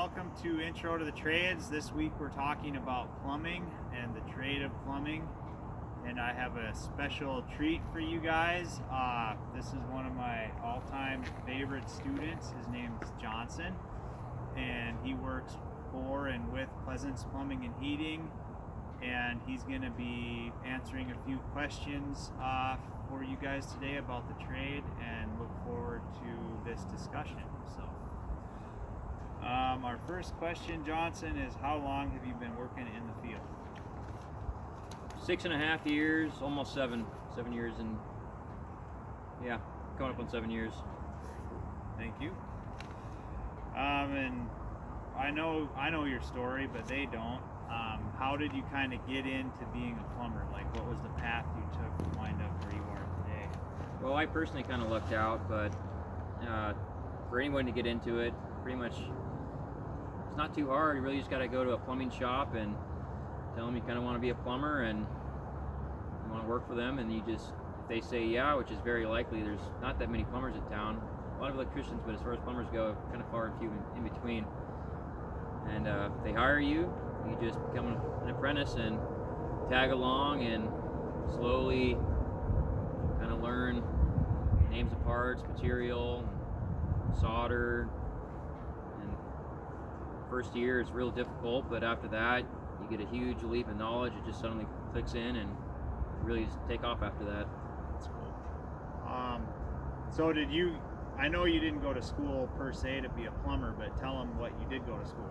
welcome to Intro to the Trades. This week we're talking about plumbing and the trade of plumbing, and I have a special treat for you guys. This is one of my all-time favorite students. His name is Johnson, and he works for and with Pleasance Plumbing and Heating, and he's going to be answering a few questions for you guys today about the trade, and look forward to this discussion. So our first question, Johnson, is how long have you been working in the field? 6.5 years, almost 7 years, and yeah, coming up on 7 years. Thank you. And I know your story, but they don't. How did you kind of get into being a plumber? Like, what was the path you took to wind up where you are today? Well, I personally kind of lucked out, but for anyone to get into it, pretty much it's not too hard. You really just got to go to a plumbing shop and tell them you kind of want to be a plumber and you want to work for them, and you just, if they say yeah, which is very likely, there's not that many plumbers in town. A lot of electricians, but as far as plumbers go, kind of far and few in between. And if they hire you, you just become an apprentice and tag along and slowly kind of learn names of parts, material, solder. And first year is real difficult, but after that you get a huge leap in knowledge. It just suddenly clicks in and really just take off after that. That's cool. So did you, I know you didn't go to school per se to be a plumber, but tell them what you did go to school.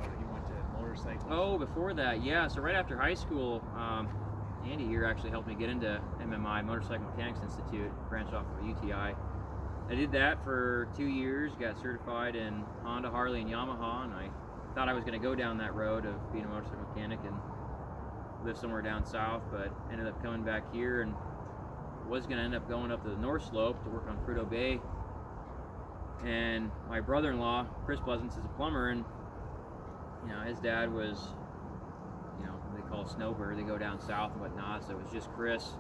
You went to motorcycle. Oh, before that, yeah. So right after high school, Andy here actually helped me get into MMI, Motorcycle Mechanics Institute, branched off of UTI. I did that for 2 years, got certified in Honda, Harley, and Yamaha, and I thought I was going to go down that road of being a motorcycle mechanic and live somewhere down south, but ended up coming back here and was going to end up going up to the North Slope to work on Prudhoe Bay. And my brother-in-law, Chris Pleasance, is a plumber, and you know, his dad was, you know, they call a snowbird. They go down south and whatnot, so it was just Chris,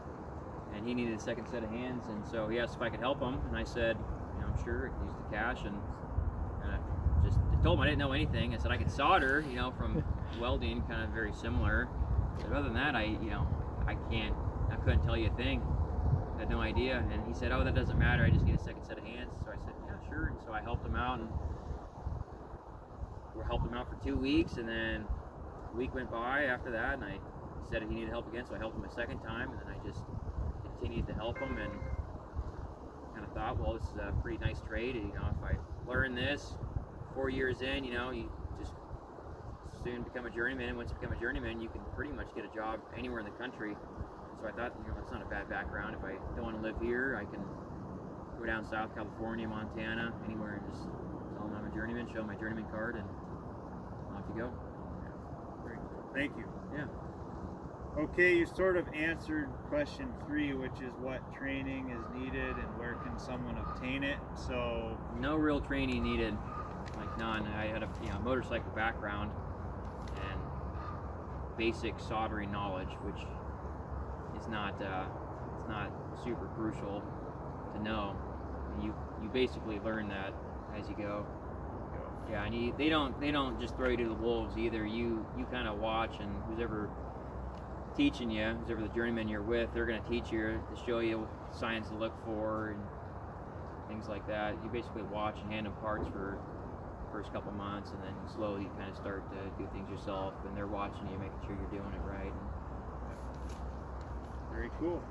and he needed a second set of hands, and so he asked if I could help him, and I said, you know, sure, I can use the cash, and just told him I didn't know anything. I said I could solder, you know, from welding, kind of very similar. But other than that, I couldn't tell you a thing. I had no idea. And he said, oh, that doesn't matter, I just need a second set of hands. So I said, yeah, sure. And so I helped him out, and we helped him out for 2 weeks, and then a week went by after that, and I said he needed help again, so I helped him a second time, and then I just continued to help him, and kind of thought, well, this is a pretty nice trade. You know, if I learn this 4 years in, you know, you just soon become a journeyman, and once you become a journeyman, you can pretty much get a job anywhere in the country. So I thought, you know, it's not a bad background. If I don't want to live here, I can go down south, California, Montana, anywhere, and just tell them I'm a journeyman, show them my journeyman card, and off you go. Yeah. Very cool. Thank you. Yeah. Okay, you sort of answered question 3, which is what training is needed and where can someone obtain it. So no real training needed, like none. I had a motorcycle background and basic soldering knowledge, which is not it's not super crucial to know. You basically learn that as you go. Yeah, and they don't just throw you to the wolves either. You kind of watch, and who's ever teaching you, whoever the journeyman you're with, they're going to teach you to show you signs to look for and things like that. You basically watch and hand them parts for the first couple months, and then slowly you kind of start to do things yourself, and they're watching you, making sure you're doing it right. Very cool.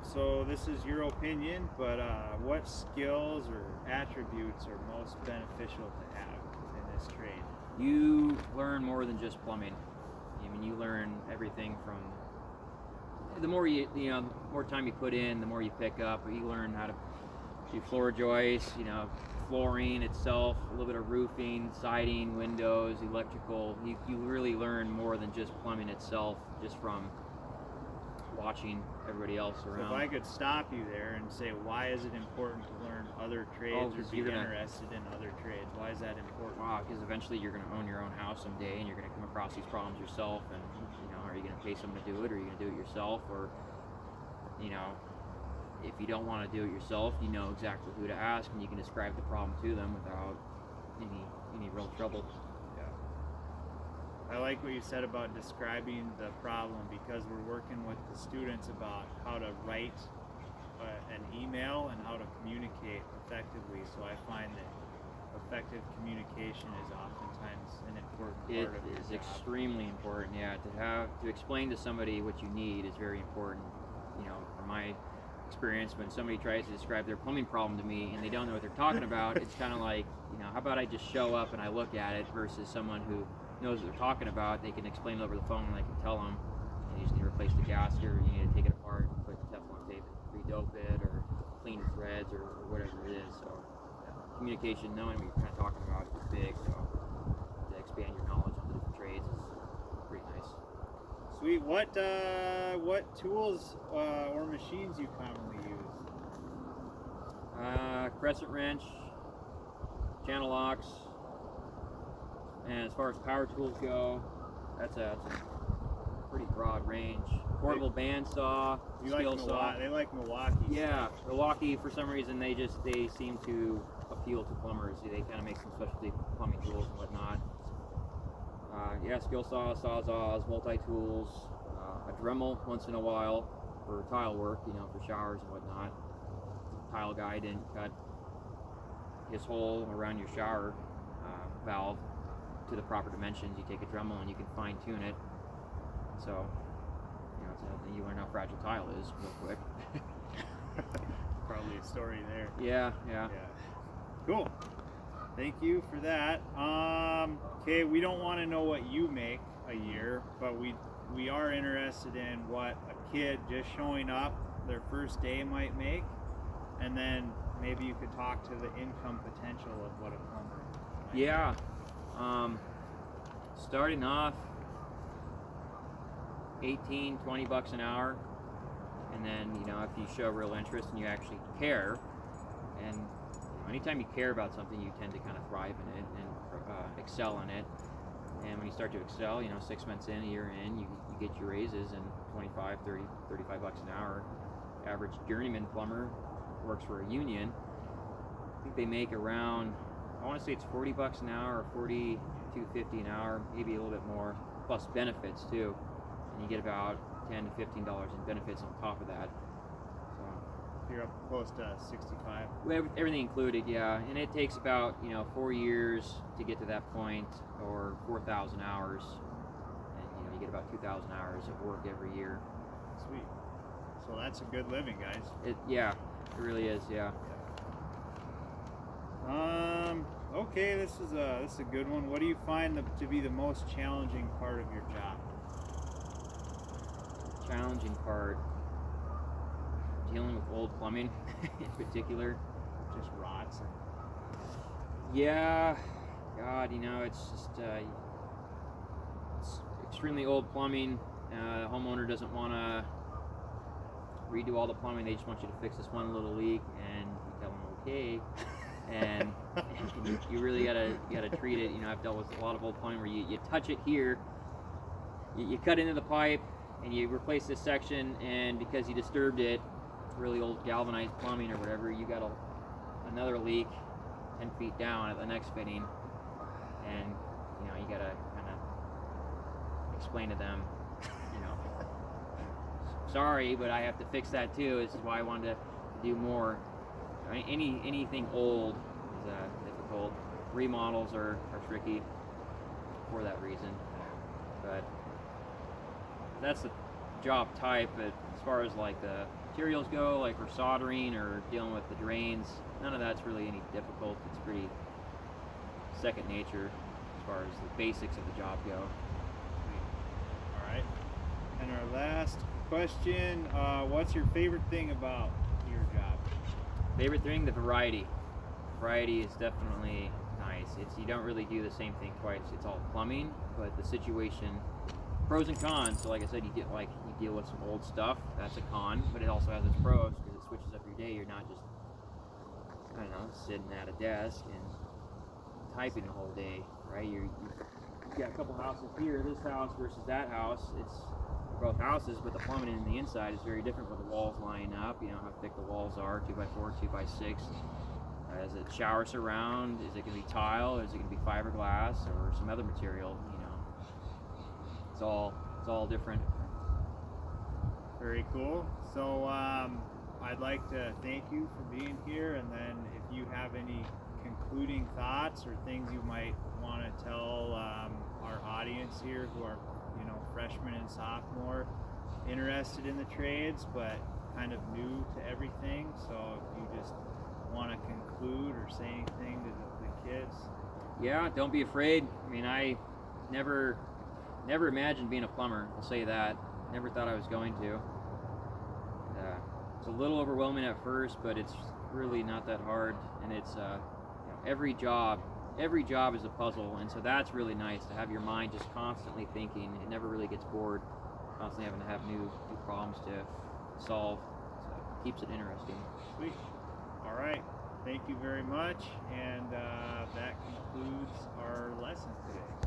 So this is your opinion, but what skills or attributes are most beneficial to have in this trade? You learn more than just plumbing. I mean, you learn everything from the more more time you put in, the more you pick up. You learn how to do floor joists, you know, flooring itself, a little bit of roofing, siding, windows, electrical. You really learn more than just plumbing itself, just from watching everybody else around. So if I could stop you there and say, why is it important to learn other trades or be interested in other trades? Why is that important? Wow, because eventually you're going to own your own house someday, and you're going to come across these problems yourself, and you know, are you going to pay someone to do it, or are you going to do it yourself, or you know, if you don't want to do it yourself, you know exactly who to ask, and you can describe the problem to them without any real trouble. I like what you said about describing the problem, because we're working with the students about how to write an email and how to communicate effectively. So I find that effective communication is oftentimes an important part of your It is job. extremely important, yeah. To explain to somebody what you need is very important. You know, from my experience, when somebody tries to describe their plumbing problem to me and they don't know what they're talking about, it's kind of like, you know, how about I just show up and I look at it, versus someone who knows what they're talking about. They can explain it over the phone, and I can tell them, you just need to replace the gasket, or you need to take it apart and put Teflon tape and re-dope it, or clean the threads, or whatever it is. So communication, knowing what you're kind of talking about, is big. So to expand your knowledge on the different trades is pretty nice. Sweet. What tools or machines you commonly use? Crescent wrench, channel locks, and as far as power tools go, that's a pretty broad range. Portable bandsaw, skill saw. They like Milwaukee. Yeah, Milwaukee, for some reason they seem to appeal to plumbers. They kind of make some specialty plumbing tools and whatnot. Skill saw, sawzalls, multi-tools, a Dremel once in a while for tile work, you know, for showers and whatnot. Tile guy didn't cut his hole around your shower valve to the proper dimensions. You take a Dremel and you can fine tune it. So, you know, it's another thing. You learn how fragile tile is real quick. Probably a story there. Yeah. Cool. Thank you for that. Okay, we don't want to know what you make a year, but we are interested in what a kid just showing up their first day might make, and then maybe you could talk to the income potential of what a plumber might Yeah. Starting off 18, 20 bucks an hour, and then, you know, if you show real interest and you actually care, and anytime you care about something, you tend to kind of thrive in it and excel in it. And when you start to excel, you know, 6 months in, a year in, you get your raises, and 25, 30, 35 bucks an hour. Average journeyman plumber works for a union. I think they make around, I want to say it's 40 bucks an hour, or 42.50 an hour, maybe a little bit more, plus benefits too. And you get about $10 to $15 in benefits on top of that. You're up close to 65. Everything included, yeah. And it takes about, you know, 4 years to get to that point, or 4,000 hours. And, you know, you get about 2,000 hours of work every year. Sweet. So that's a good living, guys. It really is, yeah. Okay, this is a good one. What do you find to be the most challenging part of your job? Challenging part, dealing with old plumbing in particular. Just rots. Yeah, God, you know, it's just it's extremely old plumbing. The homeowner doesn't want to redo all the plumbing. They just want you to fix this one little leak, and you tell them okay. And you really gotta treat it. You know, I've dealt with a lot of old plumbing where you touch it here, you cut into the pipe, and you replace this section, and because you disturbed it, really old galvanized plumbing or whatever, you got another leak 10 feet down at the next fitting, and you know, you gotta kind of explain to them, you know, sorry, but I have to fix that too. This is why I wanted to do more. I mean, anything old is difficult. Remodels are tricky for that reason, but that's the job type. But as far as like the materials go, like for soldering or dealing with the drains, none of that's really any difficult. It's pretty second nature as far as the basics of the job go. All right. And our last question, what's your favorite thing about your job? Favorite thing, the variety. Variety is definitely nice. You don't really do the same thing twice. It's all plumbing, but the situation, pros and cons. So like I said, you deal with some old stuff. That's a con, but it also has its pros because it switches up your day. You're not just, I don't know, sitting at a desk and typing the whole day, right? You've got a couple houses here, this house versus that house. It's for both houses, but the plumbing in the inside is very different with the walls lining up. You know how thick the walls are, 2x4, 2x6. Is it shower surround? Is it going to be tile? Is it going to be fiberglass or some other material? You know, it's all different. Very cool. So I'd like to thank you for being here, and then if you have any concluding thoughts or things you might want to tell our audience here who are, you know, freshmen and sophomore interested in the trades but kind of new to everything. So if you just want to conclude or say anything to the kids. Yeah, don't be afraid. I mean, I never imagined being a plumber. I'll say that. Never thought I was going to. It's a little overwhelming at first, but it's really not that hard. And it's you know, every job is a puzzle, and so that's really nice to have your mind just constantly thinking. It never really gets bored. Constantly having to have new problems to solve. So it keeps it interesting. Sweet. All right. Thank you very much, and that concludes our lesson today.